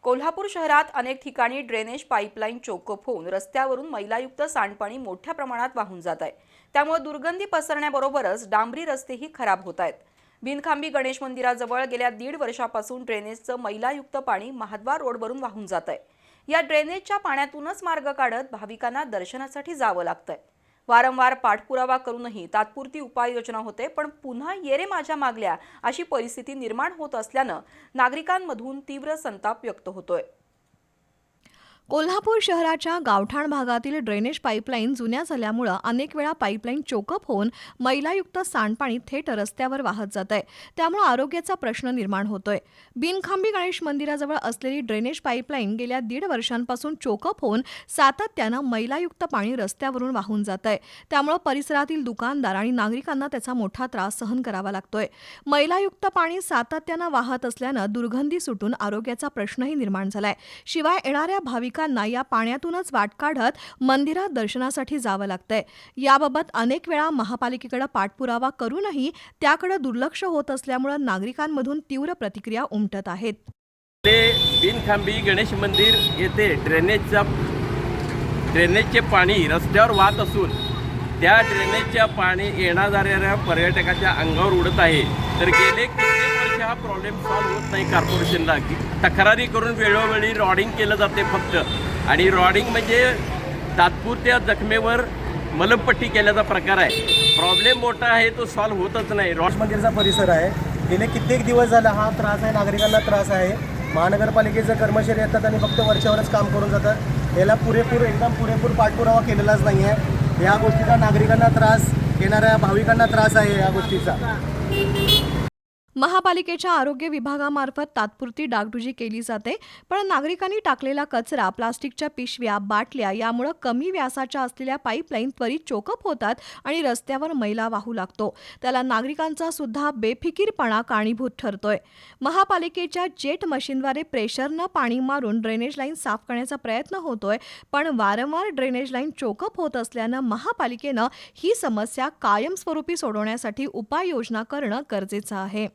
कोल्हापूर शहरात अनेक ठिकाणी ड्रेनेज पाईपलाईन चोकअप होऊन रस्त्यावरून मैलायुक्त सांडपाणी मोठ्या प्रमाणात वाहून जात आहे। त्यामुळे दुर्गंधी पसरण्याबरोबरच डांबरी रस्तेही खराब होत आहेत। बिनखांबी गणेश मंदिराजवळ गेल्या 1.5 वर्षापासून ड्रेनेजचं मैलायुक्त पाणी महाद्वार रोडवरून वाहून जात आहे। या ड्रेनेजच्या पाण्यातूनच मार्ग काढत भाविकांना दर्शनासाठी जावं लागतंय। वारंवार पाठपुरावा करूनही तात्पुरती उपाययोजना होते, पण पुन्हा ये रे माझ्या मागल्या अशी परिस्थिती निर्माण होत असल्यानं नागरिकांमधून तीव्र संताप व्यक्त होतोय। कोल्हापूर शहराच्या गावठाण भागातील ड्रेनेज पाईपलाईन जुन्या झाल्यामुळे अनेक वेळा पाईपलाईन चोकअप होऊन मैलायुक्त सांडपाणी थेट रस्त्यावर वाहत जात आहे। त्यामुळे आरोग्याचा प्रश्न निर्माण होतोय। बिनखांबी गणेश मंदिराजवळ असलेली ड्रेनेज पाईपलाईन गेल्या 1.5 वर्षांपासून चोकअप होऊन सातत्यानं मैलायुक्त पाणी रस्त्यावरून वाहून जात आहे। त्यामुळे परिसरातील दुकानदार आणि नागरिकांना त्याचा मोठा त्रास सहन करावा लागतोय। मैलायुक्त पाणी सातत्यानं वाहत असल्यानं दुर्गंधी सुटून आरोग्याचा प्रश्नही निर्माण झालाय। शिवाय येणाऱ्या भाविकांना या पाण्यातूनच वाट काढत मंदिरात दर्शनासाठी जावं लागतंय। याबाबत अनेक वेळा महापालिकेकडे पाठपुरावा करूनही त्याकडे दुर्लक्ष होत असल्यामुळे नागरिकांमधून तीव्र प्रतिक्रिया उमटत आहेत। बिनखांबी गणेश मंदिर येथे ड्रेनेजचे पाणी रस्त्यावर वाहत असून त्या ड्रेनेजच्या पाणी येणाऱ्या पर्यटकाच्या अंगावर उडत आहे। तर गेले कित्येक वर्ष हा प्रॉब्लेम सॉल्व्ह होत नाही। कॉर्पोरेशनला तक्रारी करून वेळोवेळी रॉडिंग केलं जाते फक्त, आणि रॉडिंग म्हणजे तात्पुरत्या जखमेवर मलमपट्टी केल्याचा प्रकार आहे। प्रॉब्लेम मोठा आहे, तो सॉल्व्ह होतच नाही। गणेश मंदिरचा परिसर आहे, गेले कित्येक दिवस झाला हा त्रास आहे, नागरिकांना त्रास आहे। महानगरपालिकेचे कर्मचारी येतात आणि फक्त वरच्यावरच काम करून जातात। याला एकदम पुरेपूर पाठपुरावा केलेलाच नाही आहे। या गोष्टीचा नागरिकांना त्रास, येणाऱ्या भाविकांना त्रास आहे या गोष्टीचा। महापालिकेच्या आरोग्य विभागामार्फत तात्पुरती डागडुजी केली जाते, पण नागरिकांनी टाकलेला कचरा, प्लास्टिकच्या पिशव्या, बाटल्या यामुळे कमी व्यासाच्या असलेल्या पाईपलाईन त्वरित चोकअप होतात आणि रस्त्यावर मैला वाहू लागतो। त्याला नागरिकांचा सुद्धा बेफिकीरपणा कारणीभूत ठरतोय। महापालिकेच्या जेट मशीनद्वारे प्रेशरनं पाणी मारून ड्रेनेज लाईन साफ करण्याचा प्रयत्न होतोय, पण वारंवार ड्रेनेज लाईन चोकअप होत असल्यानं महापालिकेनं ही समस्या कायमस्वरूपी सोडवण्यासाठी उपाययोजना करणं गरजेचं आहे।